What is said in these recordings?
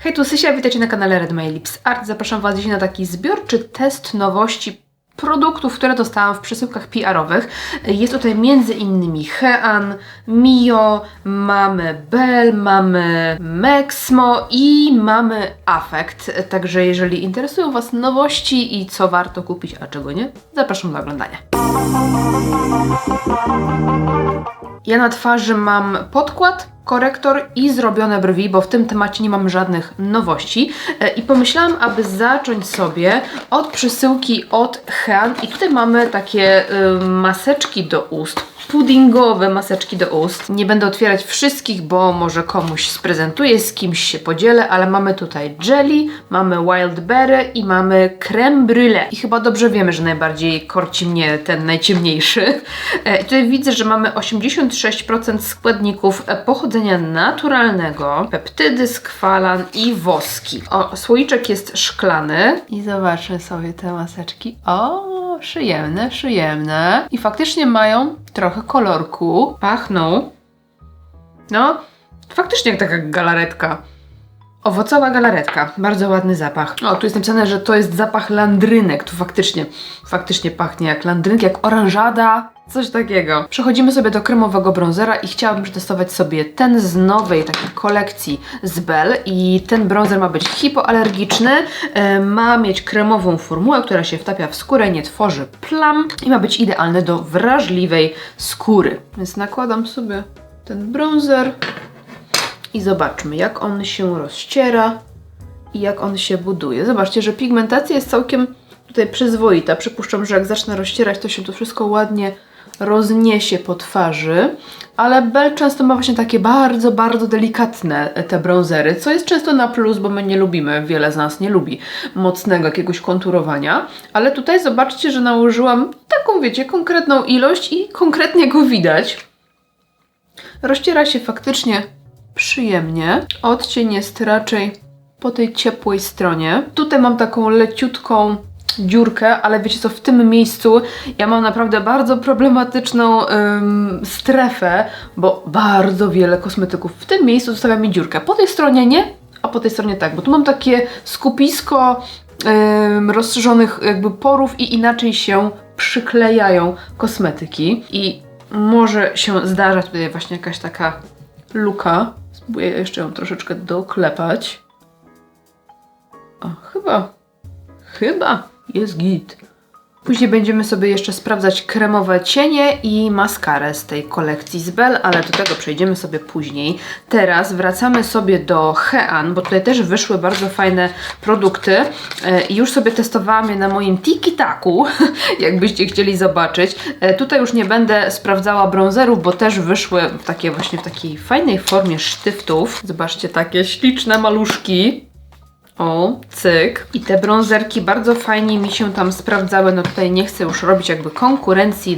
Hej, tu Sysia, witajcie na kanale Red My Lips Art. Zapraszam Was dzisiaj na taki zbiorczy test nowości produktów, które dostałam w przesyłkach PR-owych. Jest tutaj m.in. Hean, Mio, mamy Bell, mamy Mexmo i mamy Affect. Także jeżeli interesują Was nowości i co warto kupić, a czego nie, zapraszam do oglądania. Ja na twarzy mam podkład, korektor i zrobione brwi, bo w tym temacie nie mam żadnych nowości. I pomyślałam, aby zacząć sobie od przesyłki od Hean. I tutaj mamy takie maseczki do ust. Puddingowe maseczki do ust. Nie będę otwierać wszystkich, bo może komuś sprezentuję, z kimś się podzielę, ale mamy tutaj jelly, mamy wild berry i mamy creme brulee. I chyba dobrze wiemy, że najbardziej korci mnie ten najciemniejszy. I tutaj widzę, że mamy 86% składników pochodzenia naturalnego, peptydy, skwalan i woski. O, słoiczek jest szklany. I zobaczę sobie te maseczki. O, przyjemne, przyjemne. I faktycznie mają trochę kolorku. Pachną. No, faktycznie jak taka galaretka. Owocowa galaretka. Bardzo ładny zapach. O, tu jest napisane, że to jest zapach landrynek. Tu faktycznie pachnie jak landrynek, jak oranżada. Coś takiego. Przechodzimy sobie do kremowego bronzera i chciałabym przetestować sobie ten z nowej takiej kolekcji z Bell. I ten bronzer ma być hipoalergiczny, ma mieć kremową formułę, która się wtapia w skórę, nie tworzy plam i ma być idealny do wrażliwej skóry. Więc nakładam sobie ten bronzer i zobaczmy, jak on się rozciera i jak on się buduje. Zobaczcie, że pigmentacja jest całkiem tutaj przyzwoita. Przypuszczam, że jak zacznę rozcierać, to się to wszystko ładnie rozniesie po twarzy, ale Bell często ma właśnie takie bardzo, bardzo delikatne te bronzery, co jest często na plus, bo my nie lubimy, wiele z nas nie lubi mocnego jakiegoś konturowania, ale tutaj zobaczcie, że nałożyłam taką, wiecie, konkretną ilość i konkretnie go widać. Rozciera się faktycznie przyjemnie. Odcień jest raczej po tej ciepłej stronie. Tutaj mam taką leciutką dziurkę, ale wiecie co, w tym miejscu ja mam naprawdę bardzo problematyczną strefę, bo bardzo wiele kosmetyków w tym miejscu zostawia mi dziurkę. Po tej stronie nie, a po tej stronie tak, bo tu mam takie skupisko rozszerzonych jakby porów i inaczej się przyklejają kosmetyki i może się zdarzać tutaj właśnie jakaś taka luka. Spróbuję jeszcze ją troszeczkę doklepać. O, chyba jest git. Później będziemy sobie jeszcze sprawdzać kremowe cienie i maskarę z tej kolekcji z Bell, ale do tego przejdziemy sobie później. Teraz wracamy sobie do Hean, bo tutaj też wyszły bardzo fajne produkty i już sobie testowałam je na moim tiki-taku, jakbyście chcieli zobaczyć. Tutaj już nie będę sprawdzała bronzerów, bo też wyszły w takiej fajnej formie sztyftów. Zobaczcie, takie śliczne maluszki. O, cyk. I te bronzerki bardzo fajnie mi się tam sprawdzały. No tutaj nie chcę już robić jakby konkurencji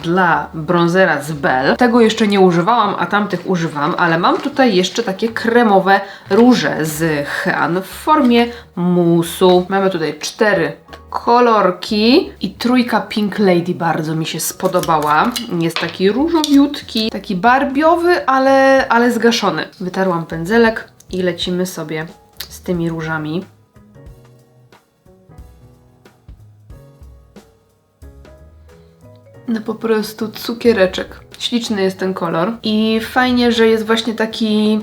dla bronzera z Bell. Tego jeszcze nie używałam, a tamtych używam, ale mam tutaj jeszcze takie kremowe róże z Hean w formie musu. Mamy tutaj 4 kolorki i trójka Pink Lady bardzo mi się spodobała. Jest taki różowiutki, taki barbiowy, ale zgaszony. Wytarłam pędzelek i lecimy sobie z tymi różami. No po prostu cukiereczek. Śliczny jest ten kolor i fajnie, że jest właśnie taki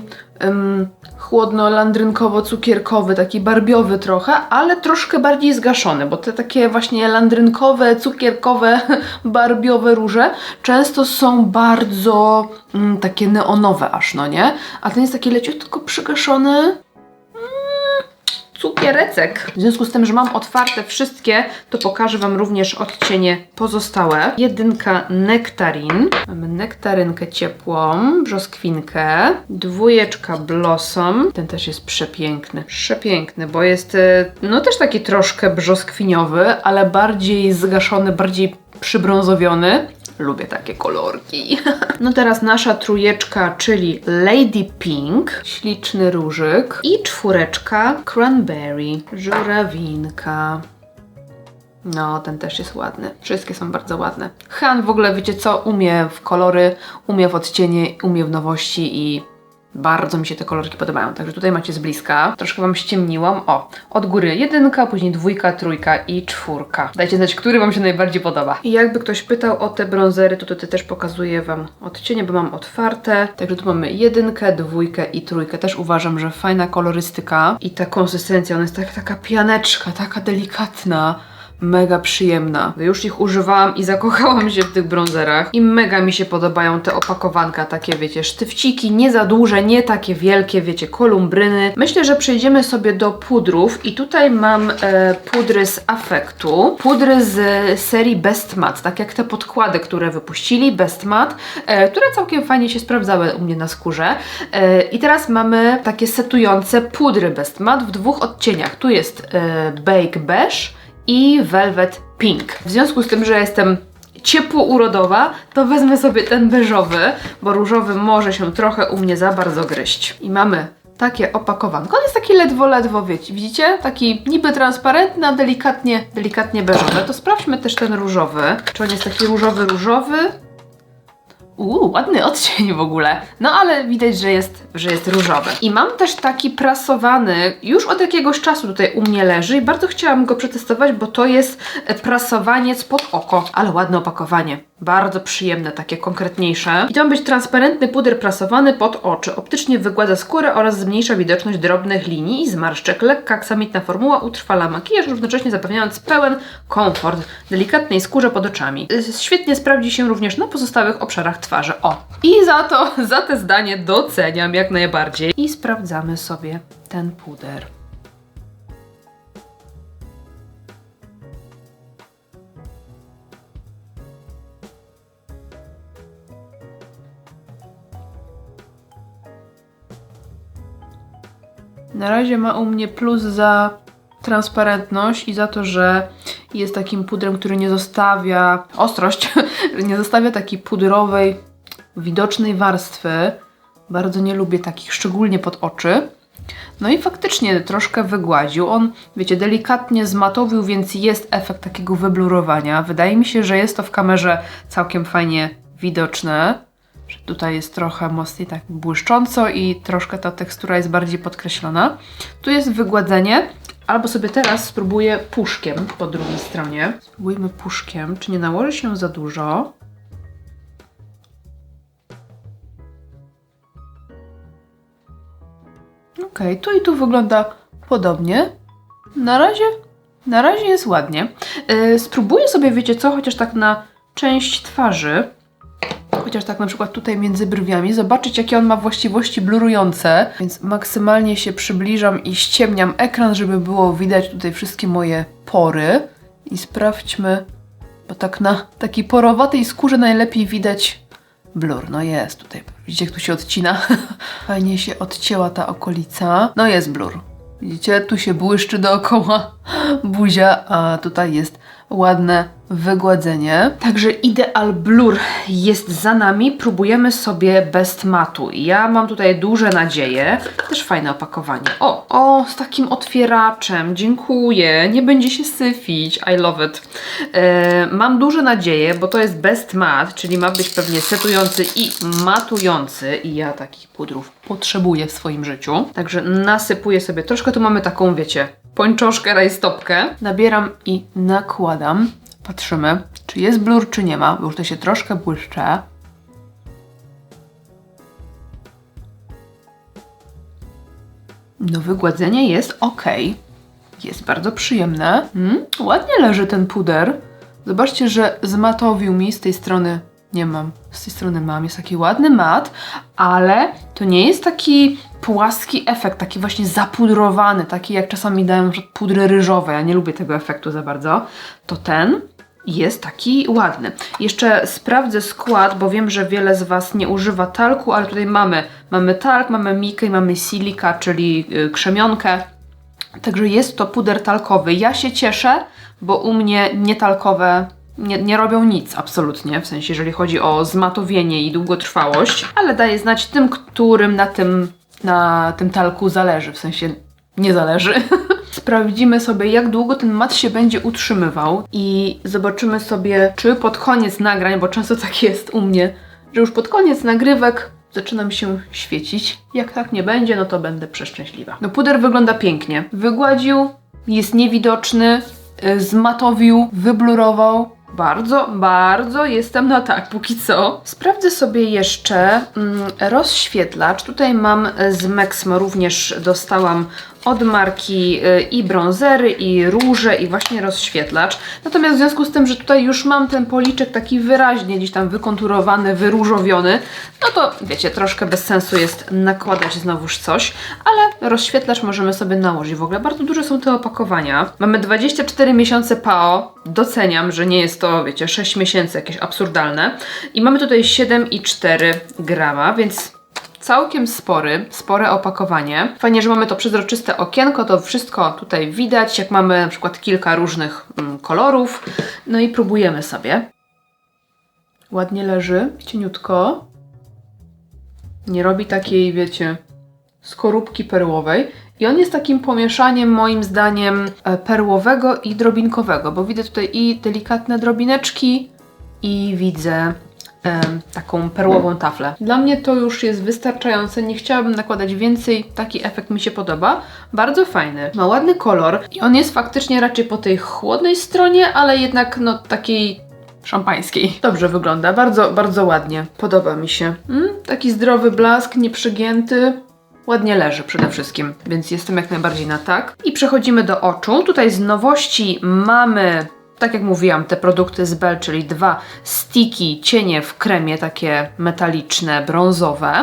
chłodno-landrynkowo-cukierkowy, taki barbiowy trochę, ale troszkę bardziej zgaszony, bo te takie właśnie landrynkowe, cukierkowe, barbiowe róże często są bardzo takie neonowe aż, no nie? A ten jest taki leciutko przygaszony. Cukierecek. W związku z tym, że mam otwarte wszystkie, to pokażę Wam również odcienie pozostałe. 1 nektarin. Mamy nektarynkę ciepłą, brzoskwinkę. 2 blossom. Ten też jest przepiękny. Przepiękny, bo jest no też taki troszkę brzoskwiniowy, ale bardziej zgaszony, bardziej przybrązowiony. Lubię takie kolorki. No teraz nasza trójeczka, czyli Lady Pink, śliczny różyk i 4 Cranberry, żurawinka. No, ten też jest ładny. Wszystkie są bardzo ładne. Hean w ogóle, wiecie co, umie w kolory, umie w odcienie, umie w nowości i Bardzo mi się te kolorki podobają, także tutaj macie z bliska. Troszkę Wam ściemniłam. O, od góry 1, później 2, 3 i 4. Dajcie znać, który Wam się najbardziej podoba. I jakby ktoś pytał o te bronzery, to tutaj też pokazuję Wam odcienie, bo mam otwarte. Także tu mamy 1, 2 i 3. Też uważam, że fajna kolorystyka i ta konsystencja, ona jest taka pianeczka, taka delikatna. Mega przyjemna. Już ich używałam i zakochałam się w tych bronzerach i mega mi się podobają te opakowanka, takie wiecie, sztywciki, nie za duże, nie takie wielkie, wiecie, kolumbryny. Myślę, że przejdziemy sobie do pudrów i tutaj mam pudry z Affectu, pudry z serii Best Matte, tak jak te podkłady, które wypuścili, Best Matte, które całkiem fajnie się sprawdzały u mnie na skórze. I teraz mamy takie setujące pudry Best Matte w 2 odcieniach. Tu jest Bake Beige i Velvet Pink. W związku z tym, że jestem ciepło-urodowa, to wezmę sobie ten beżowy, bo różowy może się trochę u mnie za bardzo gryźć. I mamy takie opakowanko. On jest taki ledwo, widzicie? Taki niby transparentny, a delikatnie beżowy. To sprawdźmy też ten różowy. Czy on jest taki różowy? Ładny odcień w ogóle. No ale widać, że jest różowy. I mam też taki prasowany, już od jakiegoś czasu tutaj u mnie leży i bardzo chciałam go przetestować, bo to jest prasowaniec pod oko. Ale ładne opakowanie. Bardzo przyjemne, takie konkretniejsze. I to ma być transparentny puder prasowany pod oczy. Optycznie wygładza skórę oraz zmniejsza widoczność drobnych linii i zmarszczek. Lekka, aksamitna formuła utrwala makijaż, równocześnie zapewniając pełen komfort delikatnej skórze pod oczami. Świetnie sprawdzi się również na pozostałych obszarach twarzy. O! I za te zdanie doceniam jak najbardziej. I sprawdzamy sobie ten puder. Na razie ma u mnie plus za transparentność i za to, że jest takim pudrem, który nie zostawia ostrość, nie zostawia takiej pudrowej, widocznej warstwy. Bardzo nie lubię takich, szczególnie pod oczy. No i faktycznie troszkę wygładził. On, wiecie, delikatnie zmatowił, więc jest efekt takiego wyblurowania. Wydaje mi się, że jest to w kamerze całkiem fajnie widoczne. Że tutaj jest trochę mocniej tak błyszcząco i troszkę ta tekstura jest bardziej podkreślona. Tu jest wygładzenie. Albo sobie teraz spróbuję puszkiem po drugiej stronie. Spróbujmy puszkiem, czy nie nałoży się za dużo. Okej, tu i tu wygląda podobnie. Na razie jest ładnie. Spróbuję sobie, wiecie co, chociaż tak na część twarzy, chociaż tak na przykład tutaj między brwiami, zobaczyć jakie on ma właściwości blurujące. Więc maksymalnie się przybliżam i ściemniam ekran, żeby było widać tutaj wszystkie moje pory. I sprawdźmy, bo tak na takiej porowatej skórze najlepiej widać blur. No jest tutaj, widzicie jak tu się odcina? Fajnie się odcięła ta okolica. No jest blur. Widzicie, tu się błyszczy dookoła buzia, a tutaj jest ładne wygładzenie. Także Ideal Blur jest za nami. Próbujemy sobie Best Matte'u. Ja mam tutaj duże nadzieje. Też fajne opakowanie. O, z takim otwieraczem. Dziękuję. Nie będzie się syfić. I love it. Mam duże nadzieje, bo to jest Best Matte, czyli ma być pewnie setujący i matujący. I ja takich pudrów potrzebuję w swoim życiu. Także nasypuję sobie troszkę. Tu mamy taką, wiecie, pończoszkę, rajstopkę. Nabieram i nakładam. Patrzymy, czy jest blur, czy nie ma, bo już to się troszkę błyszcze. No wygładzenie jest ok. Jest bardzo przyjemne. Ładnie leży ten puder. Zobaczcie, że zmatowił mi z tej strony. Nie mam. Z tej strony mam. Jest taki ładny mat, ale to nie jest taki płaski efekt, taki właśnie zapudrowany, taki jak czasami dają pudry ryżowe. Ja nie lubię tego efektu za bardzo. To ten jest taki ładny. Jeszcze sprawdzę skład, bo wiem, że wiele z Was nie używa talku, ale tutaj mamy talk, mamy mikę i mamy silika, czyli krzemionkę. Także jest to puder talkowy. Ja się cieszę, bo u mnie nietalkowe nie robią nic absolutnie, w sensie jeżeli chodzi o zmatowienie i długotrwałość, ale daję znać tym, którym na tym talku zależy, w sensie nie zależy. Sprawdzimy sobie, jak długo ten mat się będzie utrzymywał i zobaczymy sobie, czy pod koniec nagrań, bo często tak jest u mnie, że już pod koniec nagrywek zaczyna mi się świecić. Jak tak nie będzie, no to będę przeszczęśliwa. No puder wygląda pięknie. Wygładził, jest niewidoczny, zmatowił, wyblurował. Bardzo jestem na tak póki co. Sprawdzę sobie jeszcze rozświetlacz. Tutaj mam z Mexmo, również dostałam od marki i brązery, i róże, i właśnie rozświetlacz. Natomiast w związku z tym, że tutaj już mam ten policzek taki wyraźnie gdzieś tam wykonturowany, wyróżowiony, no to wiecie, troszkę bez sensu jest nakładać znowuż coś, ale rozświetlacz możemy sobie nałożyć. W ogóle bardzo duże są te opakowania. Mamy 24 miesiące PAO. Doceniam, że nie jest to, wiecie, 6 miesięcy jakieś absurdalne. I mamy tutaj 7,4 grama, więc całkiem spore opakowanie. Fajnie, że mamy to przezroczyste okienko, to wszystko tutaj widać, jak mamy na przykład kilka różnych kolorów. No i próbujemy sobie. Ładnie leży, cieniutko. Nie robi takiej, wiecie, skorupki perłowej. I on jest takim pomieszaniem, moim zdaniem, perłowego i drobinkowego, bo widzę tutaj i delikatne drobineczki, i widzę taką perłową taflę. Dla mnie to już jest wystarczające, nie chciałabym nakładać więcej, taki efekt mi się podoba. Bardzo fajny, ma ładny kolor i on jest faktycznie raczej po tej chłodnej stronie, ale jednak no takiej szampańskiej. Dobrze wygląda, bardzo ładnie, podoba mi się. Taki zdrowy blask, nieprzygięty. Ładnie leży przede wszystkim, więc jestem jak najbardziej na tak. I przechodzimy do oczu. Tutaj z nowości mamy, tak jak mówiłam, te produkty z Bell, czyli 2 sticky cienie w kremie, takie metaliczne, brązowe.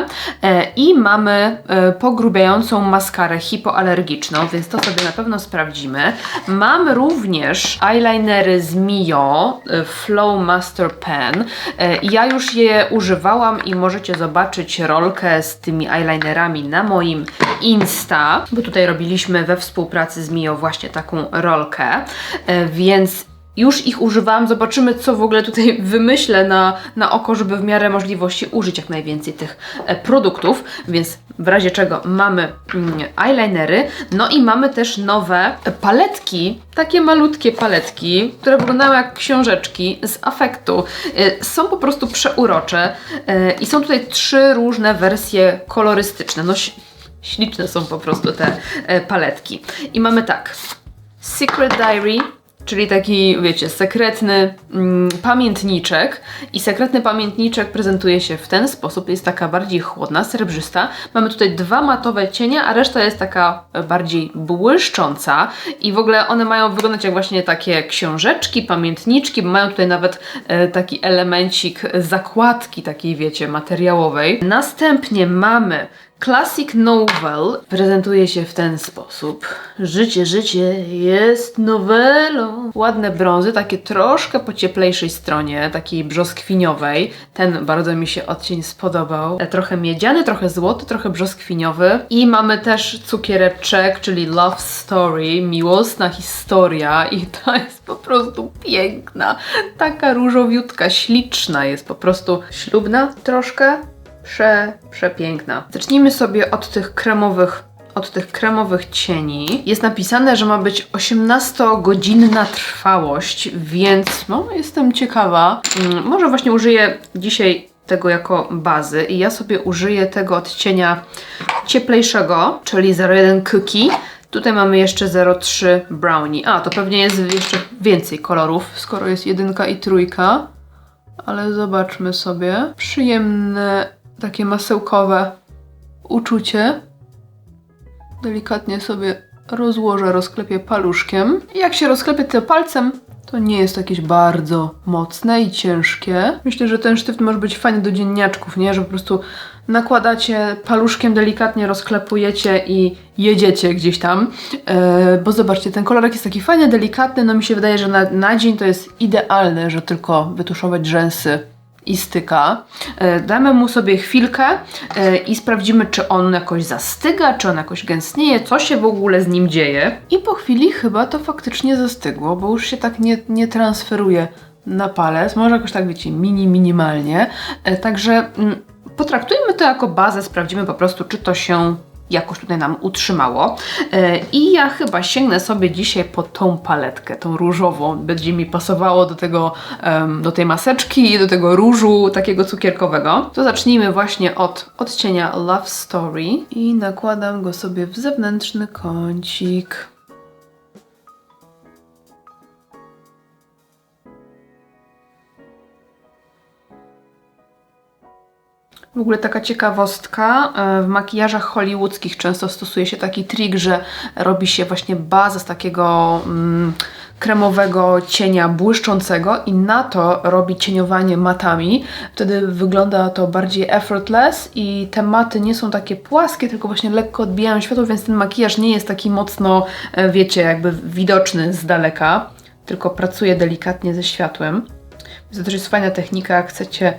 I mamy pogrubiającą maskarę hipoalergiczną, więc to sobie na pewno sprawdzimy. Mam również eyelinery z Mio, Flow Master Pen. Ja już je używałam i możecie zobaczyć rolkę z tymi eyelinerami na moim Insta, bo tutaj robiliśmy we współpracy z Mio właśnie taką rolkę, więc już ich używałam, zobaczymy co w ogóle tutaj wymyślę na oko, żeby w miarę możliwości użyć jak najwięcej tych produktów, więc w razie czego mamy eyelinery, no i mamy też nowe paletki, takie malutkie paletki, które wyglądają jak książeczki z Affectu. Są po prostu przeurocze i są tutaj 3 różne wersje kolorystyczne, no śliczne są po prostu te paletki. I mamy tak, Secret Diary, czyli taki, wiecie, sekretny pamiętniczek. I sekretny pamiętniczek prezentuje się w ten sposób. Jest taka bardziej chłodna, srebrzysta. Mamy tutaj 2 matowe cienie, a reszta jest taka bardziej błyszcząca. I w ogóle one mają wyglądać jak właśnie takie książeczki, pamiętniczki, bo mają tutaj nawet taki elemencik zakładki takiej, wiecie, materiałowej. Następnie mamy Classic Novel, prezentuje się w ten sposób. Życie jest nowelą. Ładne brązy, takie troszkę po cieplejszej stronie, takiej brzoskwiniowej. Ten bardzo mi się odcień spodobał. Trochę miedziany, trochę złoty, trochę brzoskwiniowy. I mamy też cukiereczek, czyli Love Story, miłosna historia. I to jest po prostu piękna. Taka różowiutka, śliczna jest, po prostu ślubna troszkę. Przepiękna. Zacznijmy sobie od tych kremowych cieni. Jest napisane, że ma być 18-godzinna trwałość, więc no, jestem ciekawa. Może właśnie użyję dzisiaj tego jako bazy i ja sobie użyję tego odcienia cieplejszego, czyli 01 Cookie. Tutaj mamy jeszcze 03 Brownie. A, to pewnie jest jeszcze więcej kolorów, skoro jest 1 i 3. Ale zobaczmy sobie. Przyjemne, takie masełkowe uczucie. Delikatnie sobie rozłożę, rozklepię paluszkiem. I jak się rozklepie to palcem, to nie jest jakieś bardzo mocne i ciężkie. Myślę, że ten sztyft może być fajny do dzienniaczków, nie? Że po prostu nakładacie paluszkiem, delikatnie rozklepujecie i jedziecie gdzieś tam. Bo zobaczcie, ten kolorek jest taki fajny, delikatny. No mi się wydaje, że na dzień to jest idealne, że tylko wytuszować rzęsy i styka. Damy mu sobie chwilkę i sprawdzimy, czy on jakoś zastyga, czy on jakoś gęstnieje, co się w ogóle z nim dzieje. I po chwili chyba to faktycznie zastygło, bo już się tak nie transferuje na palec. Może jakoś tak, wiecie, minimalnie. Także potraktujmy to jako bazę, sprawdzimy po prostu, czy to się jakoś tutaj nam utrzymało. I ja chyba sięgnę sobie dzisiaj po tą paletkę, tą różową. Będzie mi pasowało do tego, do tej maseczki i do tego różu takiego cukierkowego. To zacznijmy właśnie od odcienia Love Story i nakładam go sobie w zewnętrzny kącik. W ogóle taka ciekawostka, w makijażach hollywoodzkich często stosuje się taki trik, że robi się właśnie bazę z takiego kremowego cienia błyszczącego i na to robi cieniowanie matami. Wtedy wygląda to bardziej effortless i te maty nie są takie płaskie, tylko właśnie lekko odbijają światło, więc ten makijaż nie jest taki mocno, wiecie, jakby widoczny z daleka, tylko pracuje delikatnie ze światłem. To też jest fajna technika, jak chcecie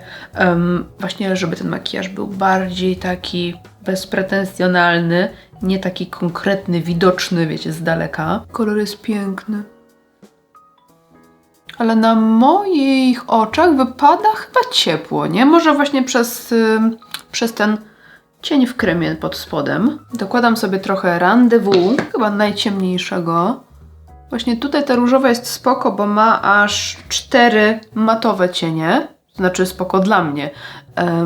właśnie, żeby ten makijaż był bardziej taki bezpretensjonalny, nie taki konkretny, widoczny, wiecie, z daleka. Kolor jest piękny. Ale na moich oczach wypada chyba ciepło, nie? Może właśnie przez ten cień w kremie pod spodem. Dokładam sobie trochę Rendezvous, chyba najciemniejszego. Właśnie tutaj ta różowa jest spoko, bo ma aż 4 matowe cienie. Znaczy spoko dla mnie,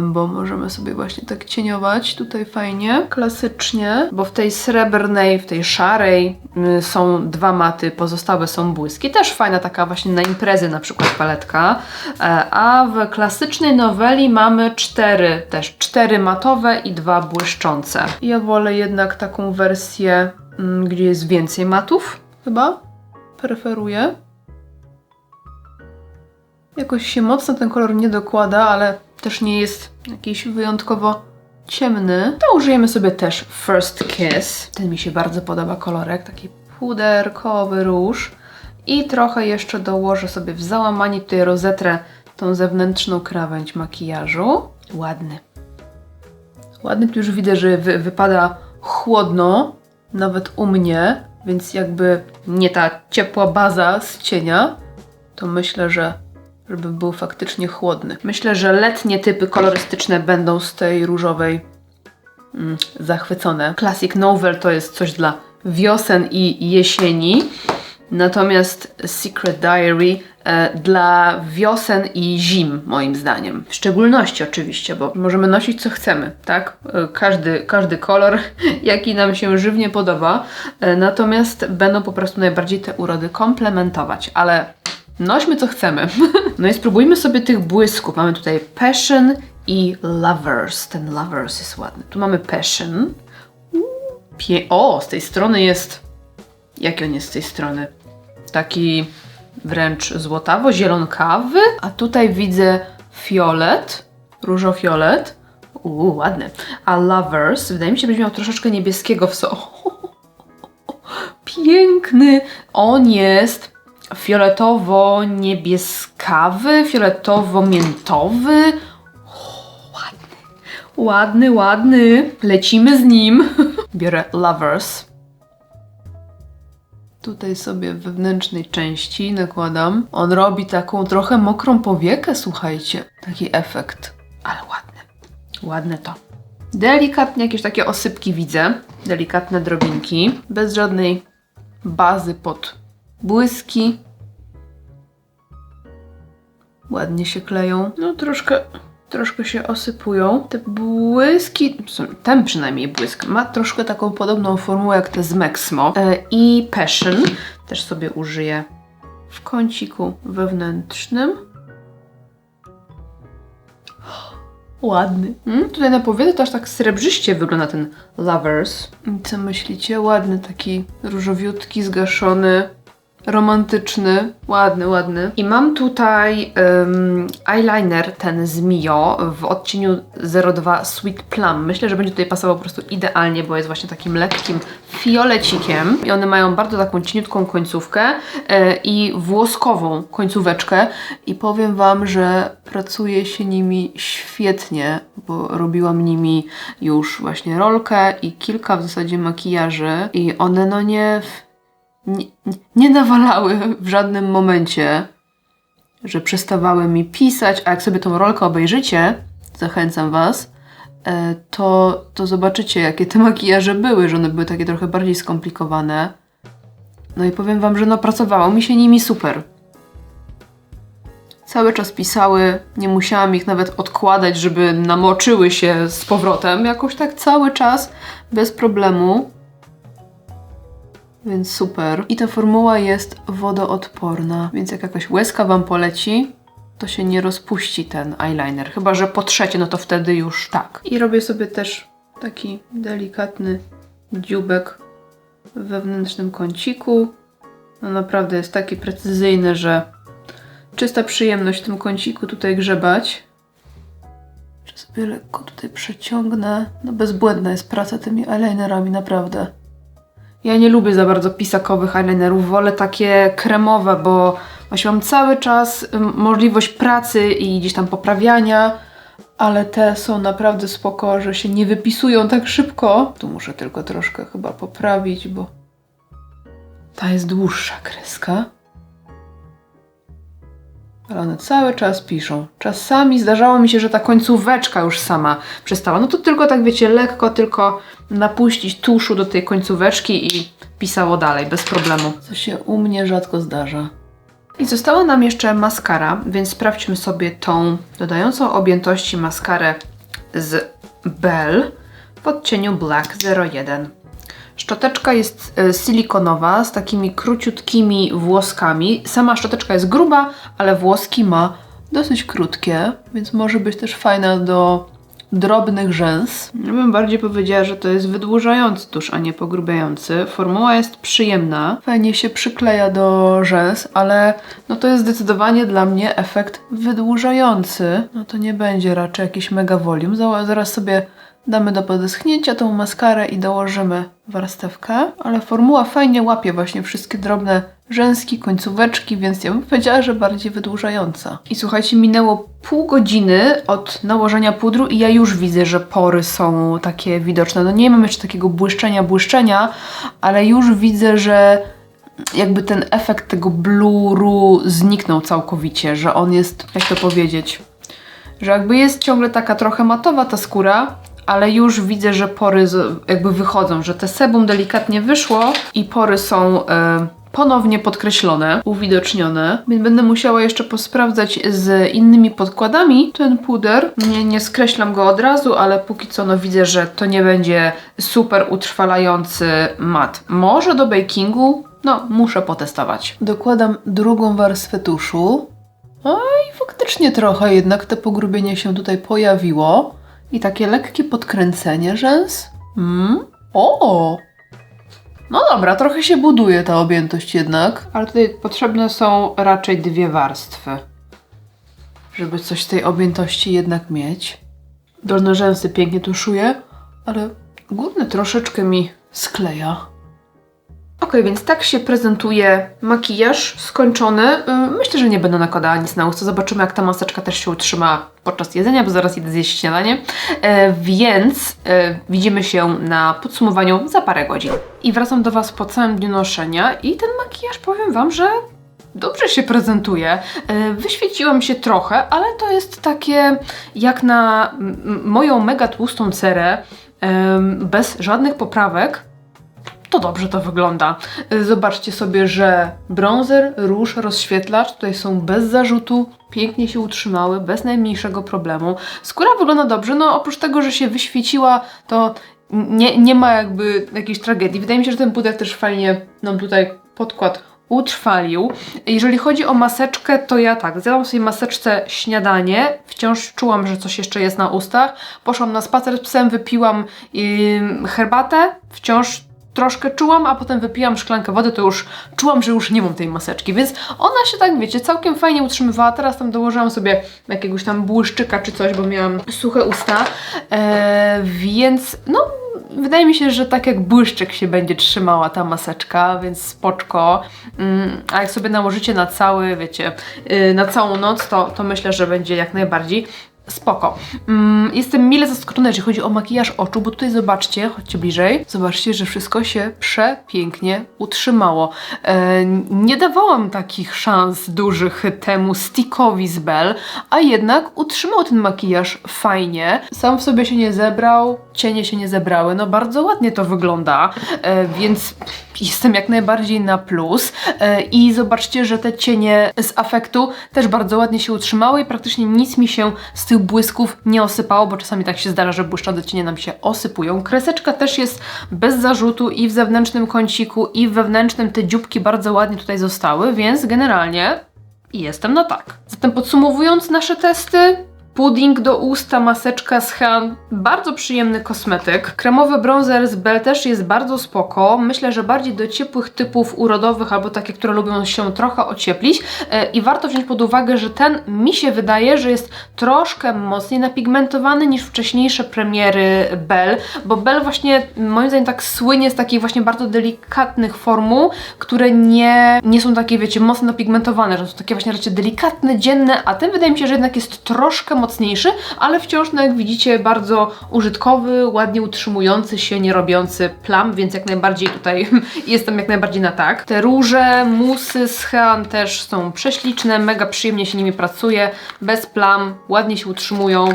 bo możemy sobie właśnie tak cieniować tutaj fajnie, klasycznie, bo w tej srebrnej, w tej szarej są 2 maty, pozostałe są błyski. Też fajna taka właśnie na imprezy na przykład paletka, a w klasycznej noweli mamy 4 matowe i 2 błyszczące. Ja wolę jednak taką wersję, gdzie jest więcej matów, chyba. Preferuję. Jakoś się mocno ten kolor nie dokłada, ale też nie jest jakiś wyjątkowo ciemny. To użyjemy sobie też First Kiss. Ten mi się bardzo podoba kolorek, taki puderkowy róż. I trochę jeszcze dołożę sobie w załamanie, tutaj rozetrę tą zewnętrzną krawędź makijażu. Ładny. Ładny, tu już widzę, że wypada chłodno, nawet u mnie. Więc jakby nie ta ciepła baza z cienia, to myślę, że żeby był faktycznie chłodny. Myślę, że letnie typy kolorystyczne będą z tej różowej zachwycone. Classic Novel to jest coś dla wiosen i jesieni, natomiast Secret Diary dla wiosen i zim, moim zdaniem. W szczególności oczywiście, bo możemy nosić co chcemy, tak? Każdy kolor, jaki nam się żywnie podoba, natomiast będą po prostu najbardziej te urody komplementować, ale nośmy co chcemy. No i spróbujmy sobie tych błysków. Mamy tutaj Passion i Lovers. Ten Lovers jest ładny. Tu mamy Passion. O, z tej strony jest... Jaki on jest z tej strony? Taki wręcz złotawo-zielonkawy. A tutaj widzę fiolet. Różo-fiolet. Ładny. A Lovers, wydaje mi się, będzie miał troszeczkę niebieskiego w sobie. Piękny. On jest fioletowo-niebieskawy, fioletowo-miętowy. Ładny, ładny. Lecimy z nim. Biorę Lovers. Tutaj sobie w wewnętrznej części nakładam. On robi taką trochę mokrą powiekę, słuchajcie. Taki efekt. Ale ładny. Ładne to. Delikatnie jakieś takie osypki widzę. Delikatne drobinki. Bez żadnej bazy pod błyski. Ładnie się kleją. No troszkę się osypują. Te błyski, ten przynajmniej błysk, ma troszkę taką podobną formułę jak te z Mexmo. I Passion też sobie użyję w kąciku wewnętrznym. Ładny. Tutaj na powiece to aż tak srebrzyście wygląda ten Lovers. Co myślicie? Ładny, taki różowiutki, zgaszony, romantyczny. Ładny, ładny. I mam tutaj eyeliner ten z Mio w odcieniu 02 Sweet Plum. Myślę, że będzie tutaj pasował po prostu idealnie, bo jest właśnie takim lekkim fiolecikiem. I one mają bardzo taką cieniutką końcówkę i włoskową końcóweczkę. I powiem Wam, że pracuje się nimi świetnie, bo robiłam nimi już właśnie rolkę i kilka w zasadzie makijaży. I one no nie nawalały w żadnym momencie, że przestawały mi pisać, a jak sobie tą rolkę obejrzycie, zachęcam Was, to zobaczycie, jakie te makijaże były, że one były takie trochę bardziej skomplikowane. No i powiem wam, że no pracowało mi się nimi super. Cały czas pisały, nie musiałam ich nawet odkładać, żeby namoczyły się z powrotem. Jakoś tak cały czas, bez problemu. Więc super. I ta formuła jest wodoodporna, więc jak jakaś łezka wam poleci, to się nie rozpuści ten eyeliner. Chyba że potrzecie, no to wtedy już tak. I robię sobie też taki delikatny dzióbek w wewnętrznym kąciku. No naprawdę jest taki precyzyjny, że czysta przyjemność w tym kąciku tutaj grzebać. Czy sobie lekko tutaj przeciągnę. No bezbłędna jest praca tymi eyelinerami, naprawdę. Ja nie lubię za bardzo pisakowych eyelinerów, wolę takie kremowe, bo właśnie mam cały czas możliwość pracy i gdzieś tam poprawiania, ale te są naprawdę spoko, że się nie wypisują tak szybko. Tu muszę tylko troszkę chyba poprawić, bo ta jest dłuższa kreska. Ale one cały czas piszą. Czasami zdarzało mi się, że ta końcóweczka już sama przestała. No to tylko tak wiecie, lekko tylko napuścić tuszu do tej końcóweczki i pisało dalej, bez problemu. Co się u mnie rzadko zdarza. I została nam jeszcze maskara, więc sprawdźmy sobie tą dodającą objętości maskarę z Belle w odcieniu Black 01. Szczoteczka jest silikonowa, z takimi króciutkimi włoskami. Sama szczoteczka jest gruba, ale włoski ma dosyć krótkie, więc może być też fajna do drobnych rzęs. Ja bym bardziej powiedziała, że to jest wydłużający tusz, a nie pogrubiający. Formuła jest przyjemna, fajnie się przykleja do rzęs, ale no to jest zdecydowanie dla mnie efekt wydłużający. No to nie będzie raczej jakiś mega volume. Zaraz sobie damy do podeschnięcia tą maskarę i dołożymy warstewkę, ale formuła fajnie łapie właśnie wszystkie drobne rzęski, końcóweczki, więc ja bym powiedziała, że bardziej wydłużająca. I słuchajcie, minęło pół godziny od nałożenia pudru i ja już widzę, że pory są takie widoczne. No nie mam jeszcze takiego błyszczenia, ale już widzę, że jakby ten efekt tego bluru zniknął całkowicie, że on jest, jak to powiedzieć, że jakby jest ciągle taka trochę matowa ta skóra, ale już widzę, że pory jakby wychodzą, że te sebum delikatnie wyszło i pory są ponownie podkreślone, uwidocznione. Więc będę musiała jeszcze posprawdzać z innymi podkładami ten puder. Nie skreślam go od razu, ale póki co no widzę, że to nie będzie super utrwalający mat. Może do bakingu? No, muszę potestować. Dokładam drugą warstwę tuszu. No i faktycznie trochę jednak te pogrubienie się tutaj pojawiło. I takie lekkie podkręcenie rzęs. O! No dobra, trochę się buduje ta objętość jednak. Ale tutaj potrzebne są raczej dwie warstwy, żeby coś z tej objętości jednak mieć. Dolne rzęsy pięknie tuszuję, ale górne troszeczkę mi skleja. Ok, więc tak się prezentuje makijaż skończony. Myślę, że nie będę nakładała nic na usta. Zobaczymy, jak ta maseczka też się utrzyma podczas jedzenia, bo zaraz idę zjeść śniadanie. Więc widzimy się na podsumowaniu za parę godzin. I wracam do Was po całym dniu noszenia i ten makijaż, powiem Wam, że dobrze się prezentuje. Wyświeciłam się trochę, ale to jest takie jak na moją mega tłustą cerę, bez żadnych poprawek. To dobrze to wygląda. Zobaczcie sobie, że bronzer, róż, rozświetlacz tutaj są bez zarzutu, pięknie się utrzymały, bez najmniejszego problemu. Skóra wygląda dobrze, no oprócz tego, że się wyświeciła, to nie ma jakby jakiejś tragedii. Wydaje mi się, że ten puder też fajnie nam tutaj podkład utrwalił. Jeżeli chodzi o maseczkę, to ja tak, zjadłam sobie maseczce śniadanie, wciąż czułam, że coś jeszcze jest na ustach. Poszłam na spacer z psem, wypiłam herbatę, wciąż troszkę czułam, a potem wypiłam szklankę wody, to już czułam, że już nie mam tej maseczki, więc ona się tak, wiecie, całkiem fajnie utrzymywała. Teraz tam dołożyłam sobie jakiegoś tam błyszczyka czy coś, bo miałam suche usta, więc no wydaje mi się, że tak jak błyszczyk się będzie trzymała ta maseczka, więc spoczko. A jak sobie nałożycie na cały, wiecie, na całą noc, to myślę, że będzie jak najbardziej. spoko. Jestem mile zaskoczona, jeżeli chodzi o makijaż oczu, bo tutaj zobaczcie, chodźcie bliżej, zobaczcie, że wszystko się przepięknie utrzymało. Nie dawałam takich szans dużych temu stickowi z Belle, a jednak utrzymał ten makijaż fajnie. Sam w sobie się nie zebrał, cienie się nie zebrały, no bardzo ładnie to wygląda, więc jestem jak najbardziej na plus. I zobaczcie, że te cienie z afektu też bardzo ładnie się utrzymały i praktycznie nic mi się z tych błysków nie osypało, bo czasami tak się zdarza, że błyszczące cienie nam się osypują. Kreseczka też jest bez zarzutu i w zewnętrznym kąciku, i w wewnętrznym te dzióbki bardzo ładnie tutaj zostały, więc generalnie jestem na tak. Zatem podsumowując nasze testy, pudding do usta, maseczka z Han, bardzo przyjemny kosmetyk. Kremowy bronzer z Belle też jest bardzo spoko. Myślę, że bardziej do ciepłych typów urodowych albo takie, które lubią się trochę ocieplić. I warto wziąć pod uwagę, że ten mi się wydaje, że jest troszkę mocniej napigmentowany niż wcześniejsze premiery Belle, bo Belle właśnie moim zdaniem tak słynie z takich właśnie bardzo delikatnych formuł, które nie są takie, wiecie, mocno napigmentowane, że są takie właśnie raczej delikatne, dzienne, a ten wydaje mi się, że jednak jest troszkę mocniejszy, ale wciąż, no jak widzicie, bardzo użytkowy, ładnie utrzymujący się, nie robiący plam, więc jak najbardziej tutaj jestem jak najbardziej na tak. Te róże, musy z Han też są prześliczne, mega przyjemnie się nimi pracuje, bez plam, ładnie się utrzymują.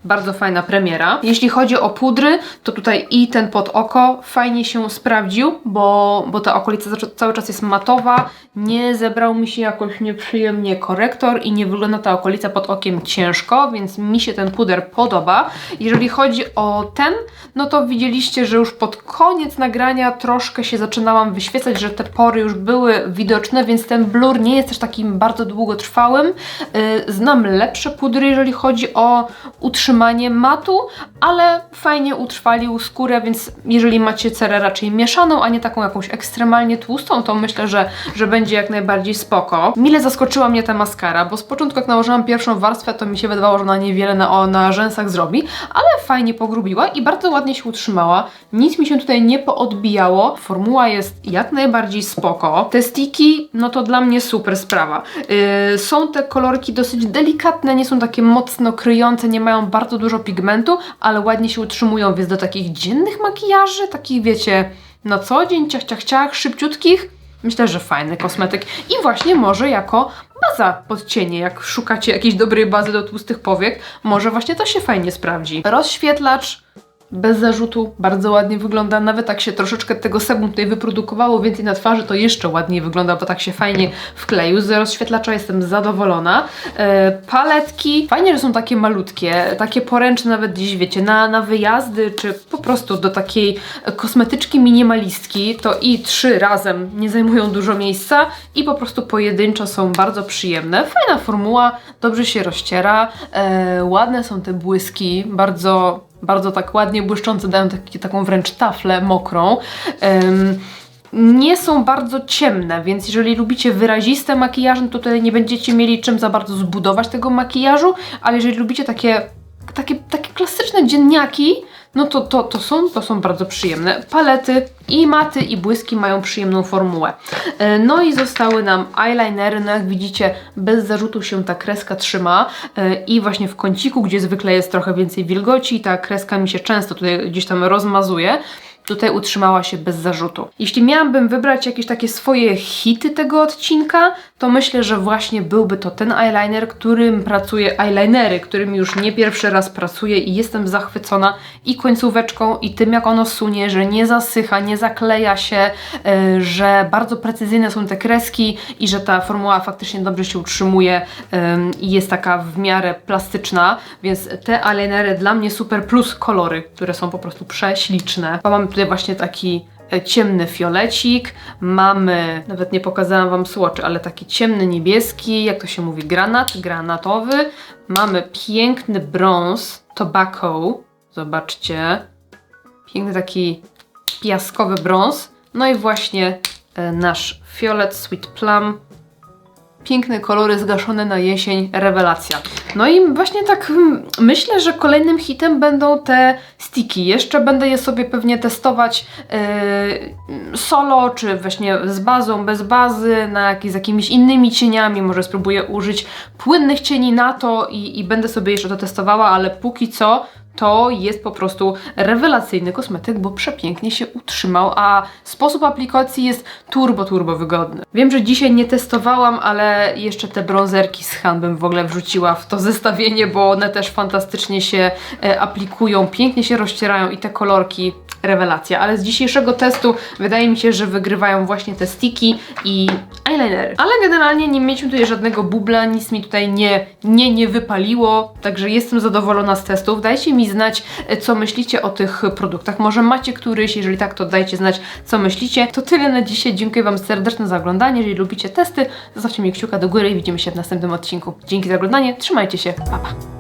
Bardzo fajna premiera. Jeśli chodzi o pudry, to tutaj i ten pod oko fajnie się sprawdził, bo ta okolica cały czas jest matowa, nie zebrał mi się jakoś nieprzyjemnie korektor i nie wygląda ta okolica pod okiem ciężko, więc mi się ten puder podoba. Jeżeli chodzi o ten, no to widzieliście, że już pod koniec nagrania troszkę się zaczynałam wyświecać, że te pory już były widoczne, więc ten blur nie jest też takim bardzo długotrwałym. Znam lepsze pudry, jeżeli chodzi o utrzymanie matu, ale fajnie utrwalił skórę, więc jeżeli macie cerę raczej mieszaną, a nie taką jakąś ekstremalnie tłustą, to myślę, że będzie jak najbardziej spoko. Mile zaskoczyła mnie ta maskara, bo z początku jak nałożyłam pierwszą warstwę, to mi się wydawało, że ona niewiele na rzęsach zrobi, ale fajnie pogrubiła i bardzo ładnie się utrzymała. Nic mi się tutaj nie poodbijało. Formuła jest jak najbardziej spoko. Te sticki, no to dla mnie super sprawa. Są te kolorki dosyć delikatne, nie są takie mocno kryjące, nie mają bardzo dużo pigmentu, ale ładnie się utrzymują, więc do takich dziennych makijaży, takich wiecie, na co dzień, ciach, szybciutkich, myślę, że fajny kosmetyk i właśnie może jako baza pod cienie, jak szukacie jakiejś dobrej bazy do tłustych powiek, może właśnie to się fajnie sprawdzi. Rozświetlacz bez zarzutu, bardzo ładnie wygląda, nawet tak się troszeczkę tego sebum tutaj wyprodukowało więcej na twarzy, to jeszcze ładniej wygląda, bo tak się fajnie wkleił. Z rozświetlacza jestem zadowolona. Paletki, fajnie, że są takie malutkie, takie poręczne nawet gdzieś, wiecie, na wyjazdy, czy po prostu do takiej kosmetyczki minimalistki, to i 3 razem nie zajmują dużo miejsca i po prostu pojedynczo są bardzo przyjemne. Fajna formuła, dobrze się rozciera, ładne są te błyski, bardzo tak ładnie błyszczące, dają taką wręcz taflę mokrą. Nie są bardzo ciemne, więc jeżeli lubicie wyraziste makijaże, to tutaj nie będziecie mieli czym za bardzo zbudować tego makijażu, ale jeżeli lubicie takie klasyczne dzienniaki, no to są bardzo przyjemne. Palety i maty i błyski mają przyjemną formułę. No i zostały nam eyelinery, no jak widzicie bez zarzutu się ta kreska trzyma i właśnie w kąciku, gdzie zwykle jest trochę więcej wilgoci, ta kreska mi się często tutaj gdzieś tam rozmazuje. Tutaj utrzymała się bez zarzutu. Jeśli miałabym wybrać jakieś takie swoje hity tego odcinka, to myślę, że właśnie byłby to ten eyeliner, którym już nie pierwszy raz pracuję i jestem zachwycona i końcóweczką, i tym jak ono sunie, że nie zasycha, nie zakleja się, że bardzo precyzyjne są te kreski i że ta formuła faktycznie dobrze się utrzymuje i jest taka w miarę plastyczna, więc te eyelinery dla mnie super, plus kolory, które są po prostu prześliczne. Bo mamy tutaj właśnie taki ciemny fiolecik, mamy, nawet nie pokazałam Wam swatchy, ale taki ciemny niebieski, jak to się mówi, granatowy. Mamy piękny brąz, tobacco, zobaczcie, piękny taki piaskowy brąz, no i właśnie nasz fiolet Sweet Plum, piękne kolory zgaszone na jesień, rewelacja. No i właśnie tak myślę, że kolejnym hitem będą te sticky. Jeszcze będę je sobie pewnie testować solo, czy właśnie z bazą, bez bazy, z jakimiś innymi cieniami. Może spróbuję użyć płynnych cieni na to i będę sobie jeszcze to testowała, ale póki co to jest po prostu rewelacyjny kosmetyk, bo przepięknie się utrzymał, a sposób aplikacji jest turbo wygodny. Wiem, że dzisiaj nie testowałam, ale jeszcze te bronzerki z Han bym w ogóle wrzuciła w to zestawienie, bo one też fantastycznie się aplikują, pięknie się rozcierają i te kolorki rewelacja. Ale z dzisiejszego testu wydaje mi się, że wygrywają właśnie te sticky i eyelinery. Ale generalnie nie mieliśmy tutaj żadnego bubla, nic mi tutaj nie wypaliło, także jestem zadowolona z testów. Dajcie mi znać, co myślicie o tych produktach. Może macie któryś, jeżeli tak, to dajcie znać, co myślicie. To tyle na dzisiaj. Dziękuję Wam serdecznie za oglądanie. Jeżeli lubicie testy, zostawcie mi kciuka do góry i widzimy się w następnym odcinku. Dzięki za oglądanie, trzymajcie się, pa pa!